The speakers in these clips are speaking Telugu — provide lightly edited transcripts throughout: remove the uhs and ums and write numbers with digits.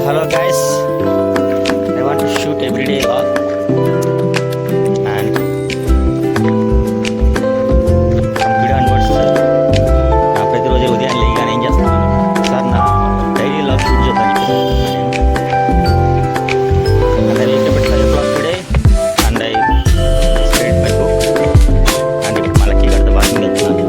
Hello guys, I want to shoot everyday vlog and from video onwards నా ప్రతిరోజు ఉదయం లేగానే ఏం చేస్తున్నాను సార్ నా డైలీ వ్లాగ్ షూట్ చేద్దాం and I reached about 5 o'clock today and I read my book and ఇప్పుడు మళ్ళీ గడత వాకింగ్ వెళ్తున్నాను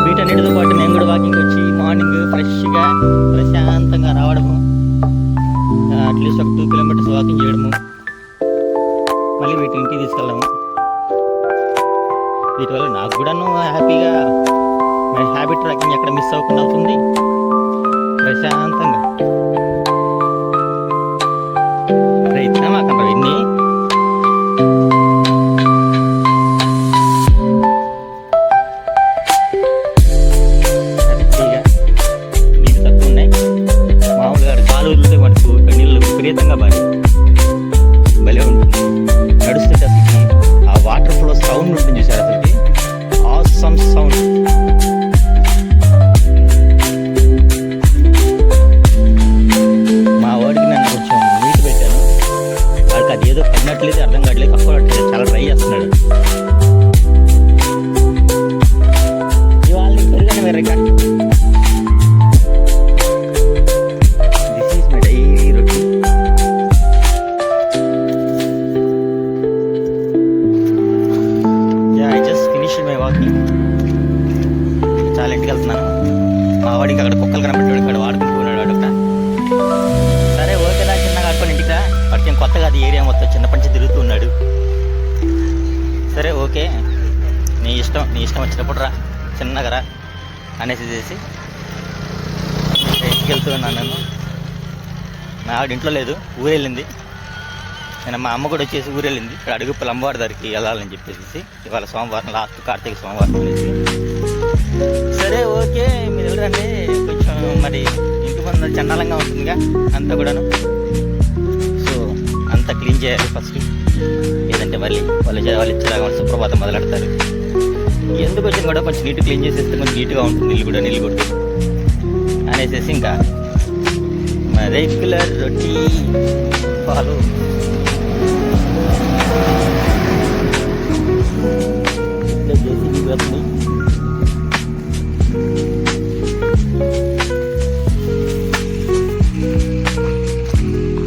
వీటన్నిటితో పాటు నేను కూడా వాకింగ్ వచ్చి మార్నింగ్ ఫ్రెష్గా ప్రశాంతంగా రావడము, అట్లీస్ట్ ఒక 2 కిలోమీటర్స్ వాకింగ్ చేయడము, మళ్ళీ వీటి ఇంటికి తీసుకెళ్ళడము. వీటి వల్ల నాకు కూడాను హ్యాపీగా మై హ్యాబిట్ ట్రాకింగ్ ఎక్కడ మిస్ అవ్వకుండా అవుతుంది. ప్రశాంతంగా ప్రయత్నం అక్కడ ఎన్ని విపరీతంగా భలే ఉంటుంది. నడుస్తుంటే అసలుకి ఆ వాటర్ ఫ్లో సౌండ్ ఉంటుంది చూసారు, అసలుకి ఆసమ్ సౌండ్. మా వాడికి నన్ను కొంచెం నీట్ పెట్టాను, వాడికి అది ఏదో పడినట్లేదు, అర్థం కావట్లేదు, కప్పుకోవట్లేదు, చాలా ట్రై చేస్తున్నాడు. ఇవాళ పెరుగానే వేరేగా చాలా ఇంటికి వెళ్తున్నాను. మా వాడికి అక్కడ కుక్కలు కనబెట్టాడు, ఇక్కడ వాడుకుంటున్నాడు వాడు. సరే ఓకేలా చిన్నగా ఆడుకొని ఇంటికి రా, వాడికి ఏం కొత్తగా అది ఏరియా మొత్తం చిన్నప్పటి నుంచి తిరుగుతూ ఉన్నాడు. సరే ఓకే, నీ ఇష్టం వచ్చినప్పుడు రా, చిన్నగా రా అనేసి చేసి ఇంటికి వెళ్తూ ఉన్నాను. నేను మా ఆవిడ ఇంట్లో లేదు, ఊరెళ్ళింది. నేను మా అమ్మ కూడా వచ్చేసి ఊరెళ్ళింది. ఇక్కడ అడుగుప్పల అమ్మవారి దగ్గరికి వెళ్ళాలని చెప్పేసి ఇవాళ సోమవారం, లాస్ట్ కార్తీక సోమవారం వెళ్ళేసి. సరే ఓకే మీరు వెళ్ళండి, కొంచెం మరి ఇంటి ముందు చండాలంగా ఉంటుందిగా అంతా కూడాను. సో అంతా క్లీన్ చేయాలి ఫస్ట్, లేదంటే మళ్ళీ వాళ్ళు ఇచ్చేలాగా సుప్రభాతం మొదలెడతారు. ఎందుకు వచ్చింది కూడా కొంచెం నీట్ క్లీన్ చేసేస్తే కొంచెం నీట్గా ఉంటుంది, నీళ్ళు కూడా అనేసి ఇంకా మా రెగ్యులర్ రొటీన్ ఫాలో.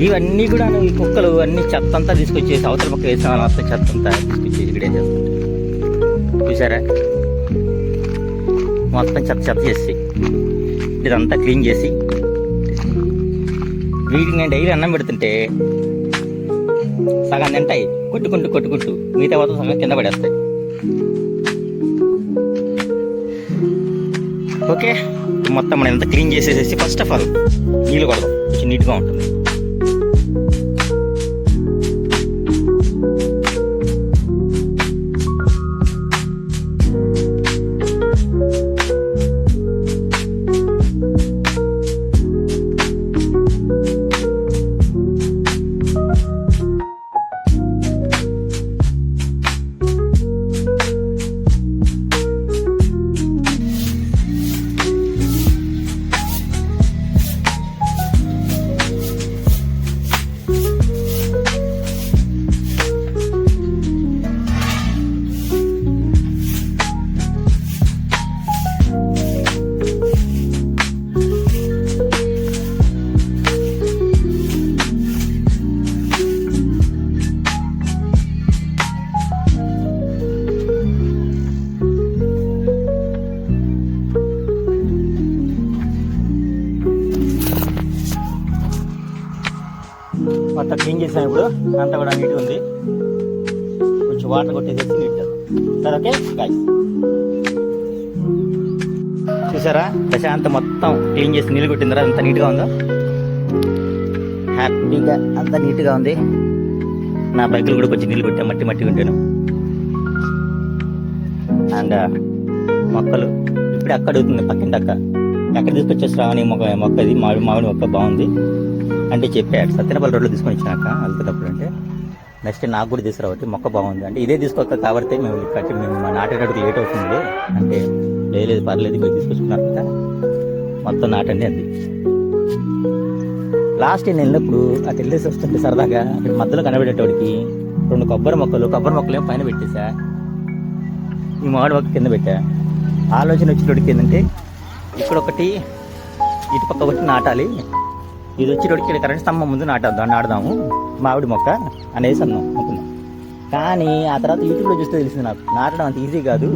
ఇవన్నీ కూడా ఈ కుక్కలు అన్ని చెత్త అంతా తీసుకొచ్చేసి అవతల పక్క వేసిన మొత్తం చెత్త అంతా తీసుకొచ్చేసి ఇక్కడే చేస్తుంటాయి. చూసారా, మొత్తం చెత్త చేసి ఇదంతా క్లీన్ చేసి వీటికి నేను డైలీ అన్నం పెడుతుంటే సగం తింటాయి కొట్టుకుంటూ మిగతా మొత్తం సగం కింద పడేస్తాయి. ఓకే, మొత్తం మనం ఎంత క్లీన్ చేసేసేసి ఫస్ట్ ఆఫ్ ఆల్ నీళ్ళు కొడదాం, కొంచెం నీట్గా ఉంటుంది. మొత్తం క్లీన్ చేసాను. ఇప్పుడు అంతా కూడా నీట్గా ఉంది. కొంచెం వాటర్ కొట్టేసేసి నీట్ చేద్దాం. సరే, ఓకే గాయ్స్, చూసారా ప్రశాంత్ మొత్తం క్లీన్ చేసి నీళ్ళు కొట్టిన తర్వాత అంత నీట్గా ఉందో, హ్యాపీగా అంత నీట్గా ఉంది. నా బైకులు కూడా కొంచెం నీళ్ళు కొట్టా, మట్టి కొట్టాను. అండ్ మొక్కలు ఇప్పుడే అక్క అడుగుతుంది, పక్కింటి అక్క ఎక్కడ తీసుకొచ్చేసి రావని మొక్క ఇది మామిడి మొక్క బాగుంది అంటే చెప్పాడు. సత్యనపల్లి రోడ్లో తీసుకొని ఇచ్చినాక వెళ్తున్నప్పుడు అంటే నెక్స్ట్ నాకు కూడా తీసుకురావట్టి మొక్క బాగుంది అంటే ఇదే తీసుకోక కాబట్టి మేము నాటేటప్పుడు లేట్ అవుతుంది అంటే లేదు పర్లేదు మీరు తీసుకొచ్చుకున్నారు కదా మొత్తం నాటండి అంది. లాస్ట్ నేను వెళ్ళినప్పుడు అటు వెళ్ళేసి వస్తుంటే సరదాగా అక్కడ మధ్యలో కనబడేటోడికి 2 కొబ్బరి మొక్కలు ఏమో పైన పెట్టేసా, ఈ మామిడి మొక్క కింద పెట్టా. ఆలోచన వచ్చేటోడికి ఏంటంటే ఇక్కడ ఒకటి ఇటు పక్క ఒకటి నాటాలి, ఇది వచ్చేటోడికి ఇక్కడ కరెంట్ స్తంభం ముందు నాటుదాము మామిడి మొక్క అనేసి అనుకున్నాం. కానీ ఆ తర్వాత యూట్యూబ్లో చూస్తే తెలిసింది నాకు నాటడం అంత ఈజీ కాదు,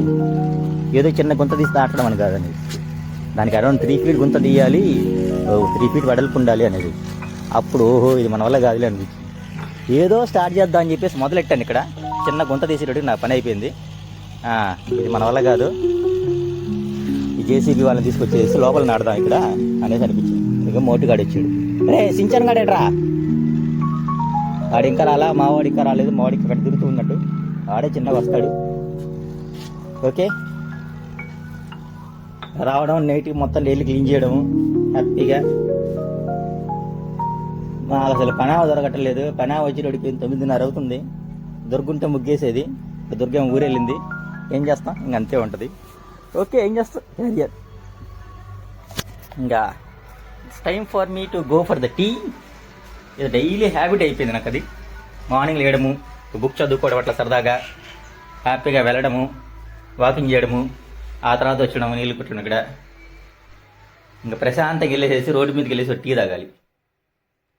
ఏదో చిన్న గుంత తీసి నాటడం అని కాదని. దానికి అరౌండ్ 3 ఫీట్ గుంత తీయాలి, 3 ఫీట్ వెడల్పు ఉండాలి అనేది. అప్పుడు ఓహో ఇది మన వల్ల కాదులే అనిపించింది. ఏదో స్టార్ట్ చేద్దాం అని చెప్పేసి మొదలెట్టాను. ఇక్కడ చిన్న గుంత తీసేటోడికి నా పని అయిపోయింది. ఇది మన వల్ల కాదు, ఈ జేసీబీ వాళ్ళని తీసుకొచ్చేసి లోపల నాటుదాం ఇక్కడ అనేసి అనిపించింది. ఇక మోటుగాడు వచ్చాడు, రే సించన్ గాడేట్రా, వాడు ఇంకా రాలా, మావాడు ఇంకా రాలేదు, మావాడికి అక్కడ తిరుగుతూ ఉన్నట్టు వాడే చిన్నగా వస్తాడు. ఓకే, రావడం నైట్కి మొత్తం డైలీ క్లీన్ చేయడం హ్యాపీగా. అసలు పనావ దొరకట్లేదు, పనావ వచ్చేటోడికి 9:30 అవుతుంది. దొరుకుంటే ముగ్గేసేది, దుర్గం ఊరెళ్ళింది, ఏం చేస్తాం ఇంక అంతే ఉంటుంది. ఓకే, ఏం చేస్తాం క్యారియర్. ఇంకా it's time for me to go for the tea. ఇది డైలీ హ్యాబిట్ అయిపోయింది నాకు. అది మార్నింగ్ లేయడము, బుక్ చదువుకోవడం, అట్లా సరదాగా హ్యాపీగా వెళ్ళడము, వాకింగ్ చేయడము, ఆ తర్వాత వచ్చడము, నీళ్ళు కుట్టడం. ఇక్కడ ఇంకా ప్రశాంతంగా వెళ్ళేసేసి రోడ్డు మీదకి వెళ్ళేసి టీ తాగాలి.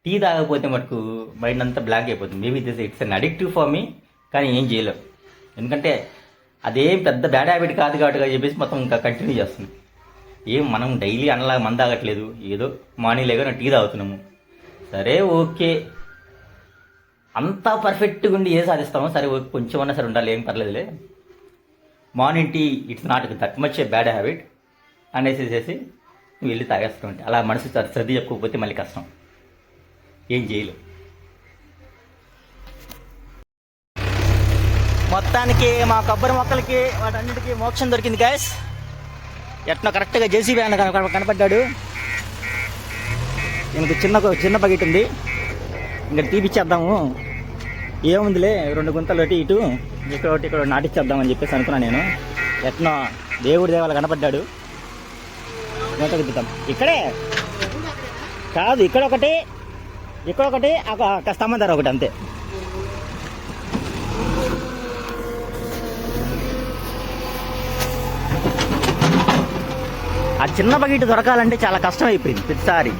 టీ తాగకపోతే మటుకు మైండ్ అంతా బ్లాక్ అయిపోతుంది. Maybe it's an addictive for me, కానీ ఏం చేయలేం. ఎందుకంటే అదేం పెద్ద బ్యాడ్ హ్యాబిట్ కాదు కాబట్టి చెప్పేసి మొత్తం ఇంకా కంటిన్యూ చేస్తుంది. ఏం మనం డైలీ అనలాగా మంద తాగట్లేదు, ఏదో మార్నింగ్ లేక టీ తాగుతున్నాము. సరే ఓకే, అంతా పర్ఫెక్ట్గా ఉండి ఏ సాధిస్తామో సరే ఓకే, కొంచెం అన్నా సరే ఉండాలి, ఏం పర్లేదులే. Morning tea it's not that much a bad habit అనేసేసి నువ్వు వెళ్ళి తాగేస్తూ ఉంటే అలా మనసు సర్ది చెప్పుకోకపోతే మళ్ళీ కష్టం, ఏం చేయలేవు. మొత్తానికి మా కొబ్బరి మొక్కలకి వాటన్నిటికీ మోక్షం దొరికింది గాయస్. ఎట్లా కరెక్ట్గా జేసీబీ ఆయన కనపడ్డాడు. ఇంక చిన్న బకెట్ ఉంది, ఇంకా తీపిచ్చేద్దాము, ఏముందిలే 2 గుంతలు ఒకటి ఇటు ఇక్కడ నాటిచ్చేద్దామని చెప్పేసి అనుకున్నాను నేను. ఎట్నో దేవుడి దేవాలు కనపడ్డాడు, గుంత తిప్పుతాం. ఇక్కడే కాదు, ఇక్కడ ఒకటి స్తంభం ధర ఒకటి అంతే. ఆ చిన్న బకెట్ దొరకాలంటే చాలా కష్టం అయిపోయింది ప్రతిసారి.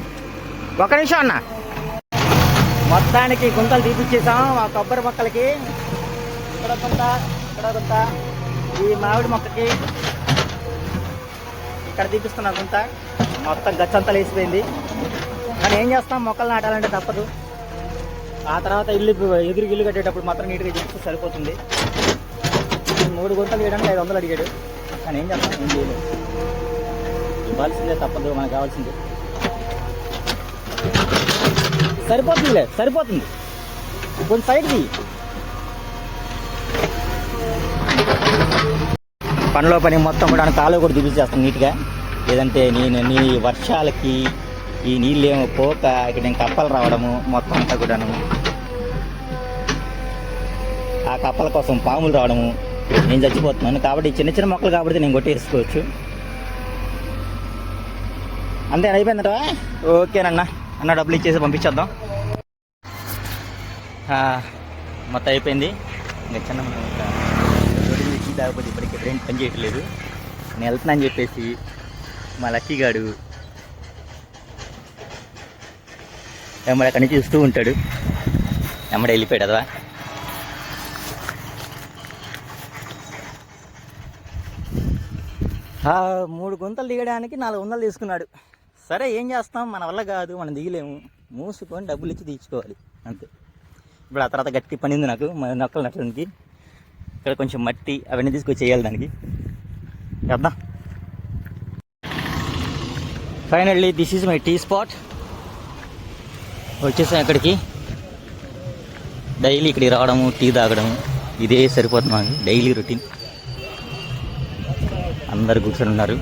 1 నిమిషం అన్న. మొత్తానికి గుంతలు తీపిచ్చేసాం ఆ కొబ్బరి మొక్కలకి. ఇక్కడ గుంత, ఈ మామిడి మొక్కకి ఇక్కడ తీపిస్తున్నా గుంత. మొత్తం గచ్చంతా లేచిపోయింది. కానీ ఏం చేస్తాం, మొక్కలు నాటాలంటే తప్పదు. ఆ తర్వాత ఇల్లు కట్టేటప్పుడు మాత్రం నీట్గా చేస్తే సరిపోతుంది. 3 గుంటలు చేయడానికి 500 అడిగాడు. కానీ ఏం చేస్తాం, ఏం చేయలేదు. ఇవ్వాల్సిందే, తప్పదు, మనకు కావాల్సిందే. సరిపోతుంది కొంచెం సైడ్కి. పనిలో పని మొత్తం కూడా కాలువ కూడా చూపించేస్తాను నీట్గా. లేదంటే నీ వర్షాలకి ఈ నీళ్ళు ఏమో పోక ఇక్కడ నేను కప్పలు రావడము మొత్తం అంతా కూడాను, ఆ కప్పల కోసం పాములు రావడము, నేను చచ్చిపోతున్నాను. కాబట్టి చిన్న చిన్న మొక్కలు కాబట్టి నేను కొట్టేసుకోవచ్చు. అంతే, అయిపోయిందట. ఓకేనన్నా, అన్న డబ్బులు ఇచ్చేసి పంపించేద్దాం. మొత్తం అయిపోయింది. ఇంకా చిన్న టీ తాగకపోతే ఇప్పటికీ ట్రైన్ పని చేయట్లేదు. నేను వెళ్తున్నా అని చెప్పేసి మా లక్కీగాడు ఎమ్మడి అక్కడి నుంచి చూస్తూ ఉంటాడు. ఎమ్మడి వెళ్ళిపోయాడు అదా. ఆ 3 గుంతలు దిగడానికి 400 తీసుకున్నాడు. సరే, ఏం చేస్తాం, మన వల్ల కాదు, మనం దిగలేము. మూసుకొని డబ్బులు ఇచ్చి తీర్చుకోవాలి అంతే. ఇప్పుడు ఆ తర్వాత గట్టి పని ఉంది నాకు నొక్కలు నచ్చడానికి. ఇక్కడ కొంచెం మట్టి అవన్నీ తీసుకొచ్చి చేయాలి దానికి. చేద్దాం. Finally this is my tea spot. వచ్చేసాం ఇక్కడికి. డైలీ ఇక్కడికి రావడము, టీ తాగడము, ఇదే సరిపోతుంది మాకు డైలీ రొటీన్. అందరు కూర్చొని ఉన్నారు.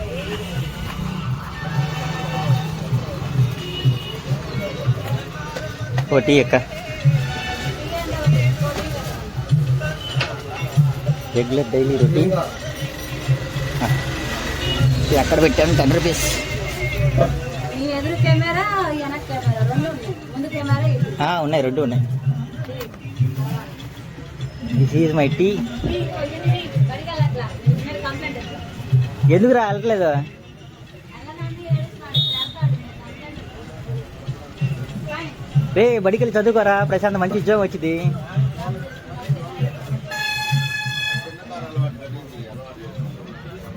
ఓ టీ ఎక్క. Regular daily routine. ఎక్కడ పెట్టాను 10 రూపీస్. ఉన్నాయి, 2 ఉన్నాయి. This is my tea. ఎందుకు రావట్లేదు? రే, బడికెళ్ళి చదువుకోరా, ప్రశాంత్, మంచి ఉద్యోగం వచ్చింది.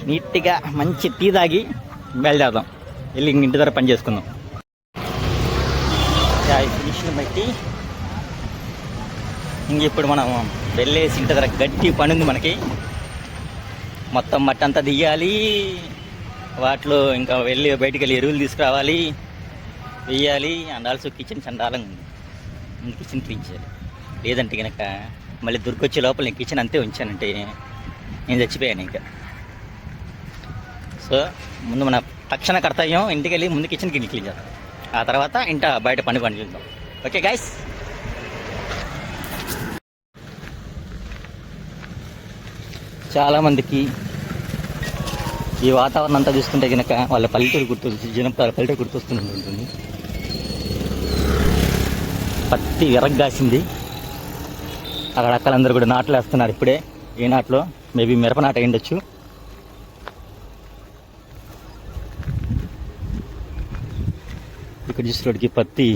నీట్గా మంచి టీ తాగి బయలుదేరదాం. వెళ్ళి ఇంటి దగ్గర పని చేసుకుందాం. ఫినిషింగ్ బట్టి ఇంక ఇప్పుడు మనం వెళ్ళేసి ఇంటి దగ్గర గట్టి పని ఉంది మనకి. మొత్తం మట్టి అంతా దియ్యాలి. వాటిలో ఇంకా వెళ్ళి బయటికి వెళ్ళి ఎరువులు తీసుకురావాలి, వెయ్యాలి. అండ్ ఆల్సో కిచెన్ చండాలంగా ఉంది. కిచెన్ క్లీన్ చేయాలి. లేదంటే కనుక మళ్ళీ దొరికొచ్చే లోపల నేను కిచెన్ అంతే ఉంచానంటే నేను చచ్చిపోయాను ఇంకా. సో ముందు మన తక్షణ కర్తవ్యం ఇంటికి వెళ్ళి ముందు కిచెన్ క్లీన్ చేద్దాం. ఆ తర్వాత ఇంట బయట పని చూద్దాం. Okay guys. చాలామందికి ఈ వాతావరణం అంతా చూస్తుంటే కనుక వాళ్ళ పల్లెటూరు పల్లెటూరు గుర్తొస్తుంటుంది. పత్తి విరగ్గాసింది. అక్కడ అక్కలందరూ కూడా నాట్లు వేస్తున్నారు ఇప్పుడే. ఏ నాట్లో మేబీ మిరప నాట అయ్యుండొచ్చు. ఇక్కడ చూసేటికి పత్తి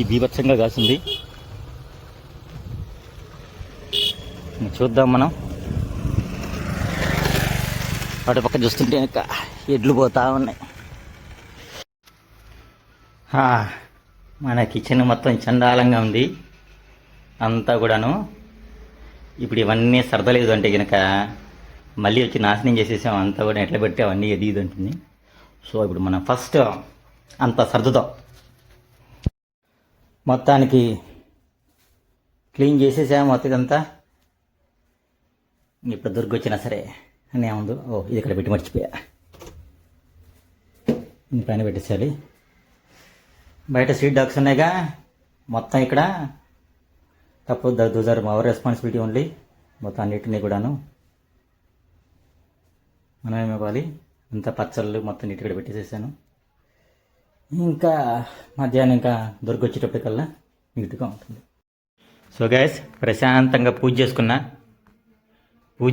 బీభత్సంగా కాసింది. చూద్దాం మనం. అటు పక్క చూస్తుంటే ఇంకా ఎడ్లు పోతా ఉన్నాయి. మన కిచెన్ మొత్తం చండాలంగా ఉంది అంతా కూడాను. ఇప్పుడు ఇవన్నీ సర్దలేదు అంటే కనుక మళ్ళీ వచ్చి నాశనం చేసేసాం అంతా కూడా. ఎట్లా పెడితే అవన్నీ ఇది ఉంటుంది. సో ఇప్పుడు మనం ఫస్ట్ అంతా సర్దుదాం. మొత్తానికి క్లీన్ చేసేసాము మొత్తం ఇదంతా. ఇప్పుడు దొరికొచ్చినా సరే అని ఏముందో. ఇది ఇక్కడ పెట్టి మర్చిపోయా. పైన పెట్టేసేయాలి. బయట స్ట్రీట్ డాగ్స్ ఉన్నాయిగా మొత్తం ఇక్కడ. తప్పదు, those are our responsibility only. మొత్తం అన్నిటినీ కూడాను మనమేమి ఇవ్వాలి. అంతా పచ్చళ్ళు మొత్తం నీట్గా పెట్టేసేసాను. ఇంకా మధ్యాహ్నం ఇంకా దొరికొచ్చేటప్పటికల్లా నీట్గా ఉంటుంది. సో గైస్, ప్రశాంతంగా పూజ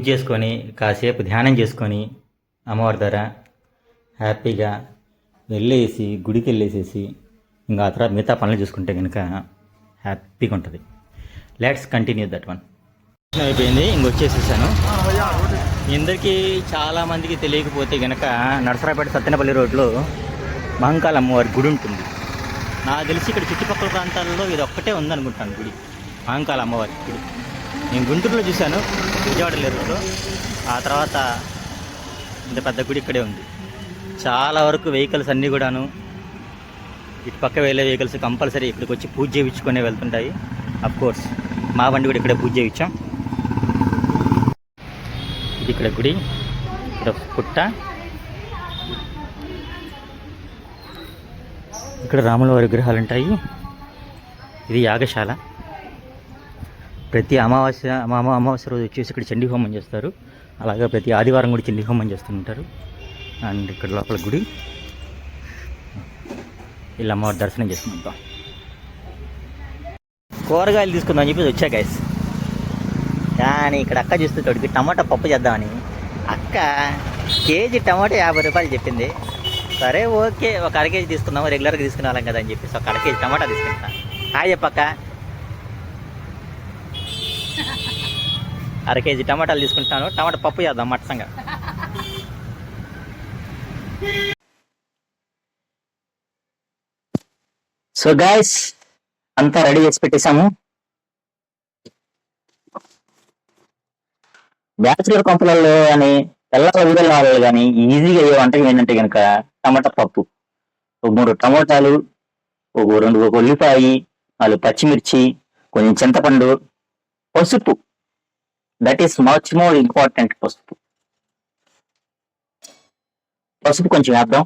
చేసుకొని కాసేపు ధ్యానం చేసుకొని అమ్మవారి దగ్గర హ్యాపీగా వెళ్ళేసి గుడికి వెళ్ళేసేసి ఇంకా ఆ తర్వాత మిగతా పనులు చూసుకుంటే కనుక హ్యాపీగా ఉంటుంది. Let's continue that one. అయిపోయింది, ఇంకొచ్చేసేసాను. ఇందరికీ చాలామందికి తెలియకపోతే కనుక నరసరాపేట సత్తెనపల్లి రోడ్లో మహంకాళ అమ్మవారి గుడి ఉంటుంది. నాకు తెలిసి ఇక్కడ చుట్టుపక్కల ప్రాంతాల్లో ఇది ఒక్కటే ఉందనుకుంటాను గుడి, మహంకాళ అమ్మవారి గుడి. నేను గుంటూరులో చూశాను, విజయవాడ లేరులో. ఆ తర్వాత ఇంత పెద్ద గుడి ఇక్కడే ఉంది. చాలా వరకు వెహికల్స్ అన్నీ కూడాను ఇటు పక్క వెళ్ళే వెహికల్స్ కంపల్సరీ ఇక్కడికి వచ్చి పూజ చేయించుకునే వెళ్తుంటాయి. కోర్స్ మా బండి కూడా ఇక్కడే పూజ చేయించాం. ఇది ఇక్కడ గుడి, ఇక్కడ పుట్ట, ఇక్కడ రాముల వారి విగ్రహాలు ఉంటాయి. ఇది యాగశాల. ప్రతి అమావాస్య రోజు వచ్చేసి ఇక్కడ చండీ హోమం చేస్తారు. అలాగే ప్రతి ఆదివారం కూడా చండీ హోమం చేస్తుంటారు. అండ్ ఇక్కడ లోపల గుడి, ఇలా అమ్మవారి దర్శనం చేసుకుంటాం. కూరగాయలు తీసుకుందామని చెప్పేసి వచ్చా గైస్. కానీ ఇక్కడ అక్క చూస్తుంటాడికి టమాటా పప్పు చేద్దామని. అక్క కేజీ టమాటా 50 రూపాయలు చెప్పింది. సరే ఓకే, ఒక అర కేజీ తీసుకుందాము, రెగ్యులర్గా తీసుకునే వాళ్ళం కదా అని చెప్పేసి ఒక అర కేజీ టమాటా తీసుకుంటా. హాయ్ చెప్పక్క. అర కేజీ టమాటాలు తీసుకుంటాను, టమాటా పప్పు చేద్దాం మట్టంగా. సో గాయస్, అంతా రెడీ చేసి పెట్టేశాము. బ్యాచులర్ కంపెనీల్లో కానీ తెల్ల వీడియోలు వాళ్ళు కానీ ఈజీగా అయ్యే వంటకం ఏంటంటే కనుక టమాటా పప్పు. ఒక 3 టమోటాలు, ఒక ఉల్లిపాయ, 4 పచ్చిమిర్చి, కొంచెం చింతపండు, పసుపు. That is much more important. పసుపు కొంచెం వేద్దాం.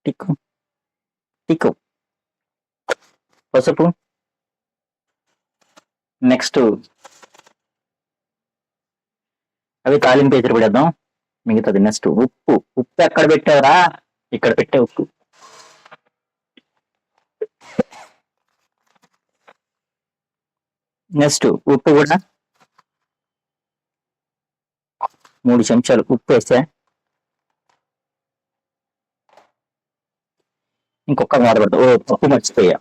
టిక్కు పసుపు. నెక్స్ట్ అవి తాలింపు ఎదురు పెడదాం. మిగతాది నెక్స్ట్ ఉప్పు. ఉప్పు ఎక్కడ పెట్టావురా? ఇక్కడ పెట్టే ఉప్పు. నెక్స్ట్ ఉప్పు కూడా 3 చెంచాలు ఉప్పు వేస్తే ఇంకొక మాట పడతా. ఓ పప్పు మర్చిపోయా,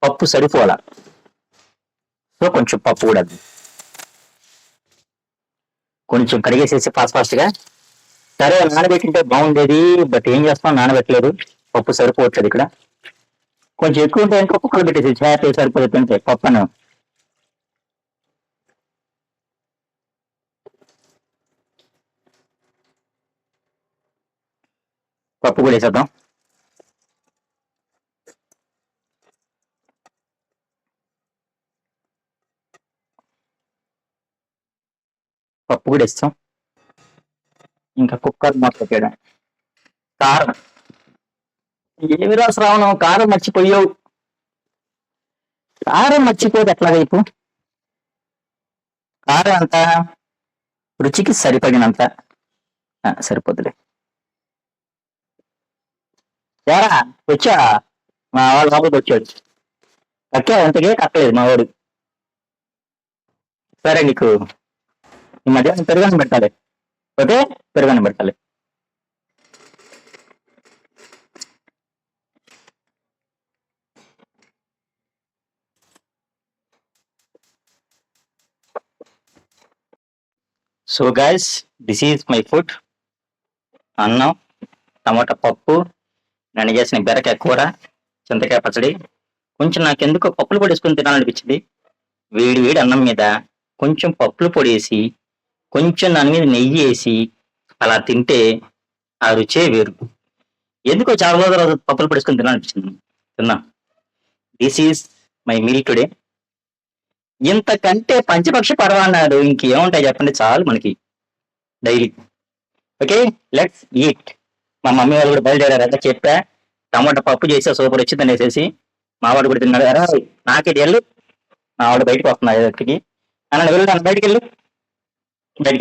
పప్పు సరిపోలా. సో కొంచెం పప్పు కూడా కొంచెం కడిగేసేసి ఫాస్ట్గా. సరే నానబెట్టింటే బాగుండేది, బట్ ఏం చేస్తాం, నానబెట్టలేదు. పప్పు సరిపోవట్లేదు. ఇక్కడ కొంచెం ఎక్కువ ఉంటే ఇంకా కుక్కలు పెట్టేసి హ్యాపీ సరిపోతుంటే పప్పును. పప్పు కూడా వేసేద్దాం. పప్పు కూడా ఇస్తాం. ఇంకా కుక్కర్ మాట్లాడాం. కారం ఏమి రాసు రావడం, కారం మర్చిపోయావు. కారం మర్చిపోతే ఎట్లా వైపు? కారం అంతా రుచికి సరిపడినంత సరిపోతులే. యారా వచ్చా? మా వాళ్ళు లోపలికి వచ్చాడు. కక్కా అంతకే కక్కలేదు మా వాడు. సరే నీకు ఈ మధ్యాహ్నం పెరుగన్నం పెట్టాలి. ఓకే, పెరుగన్నం పెట్టాలి. So guys, this is my food. అన్నం, టమాటా పప్పు, నేను చేసిన బెరకాయ కూర, చింతకాయ పచ్చడి. కొంచెం నాకెందుకో పప్పులు పొడి వేసుకొని తినాలనిపించింది. వేడి వేడి అన్నం మీద కొంచెం పప్పులు పొడి వేసి, కొంచెం దాని మీద నెయ్యి వేసి అలా తింటే ఆ రుచే వేరు. ఎందుకో చాలా రోజు పప్పులు పొడి వేసుకొని తినాలనిపించింది. తిన్నా. This is my meal today. ఇంతకంటే పంచపక్ష పర్వాలేదు ఇంకేముంటాయి చెప్పండి, చాలు మనకి డైలీ. Okay, let's eat. మా మమ్మీ వాళ్ళు కూడా బయలుదేరారు కదా, చెప్పా. టమాటా పప్పు చేసా, సూపర్ వచ్చిందని వేసేసి మావాడు కూడా తిన్నాడు. కదా నాకేటి వెళ్ళు, మావాడు బయటకు వస్తున్నాడు ఎక్కడికి అన్నాడు. వెళ్ళు, బయటికి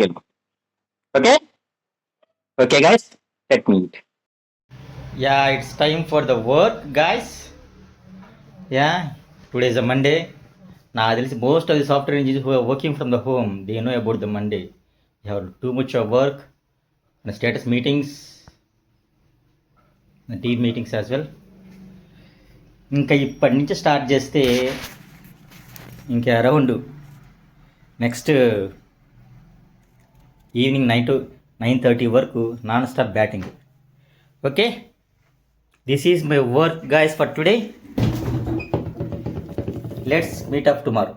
వెళ్ళు. Okay okay guys, let me eat. Ya, it's time for the work guys. Ya, today is a Monday. నాకు తెలిసి most of the software engineers who are working from the home, they know about the Monday. You have too much of work and status meetings, team meetings as well. ఇంకా ఇప్పటి నుంచి స్టార్ట్ చేస్తే ఇంకా అరౌండ్ నెక్స్ట్ ఈవినింగ్ 9:30 వరకు non stop batting. Okay, this is my work guys for today. Let's meet up tomorrow.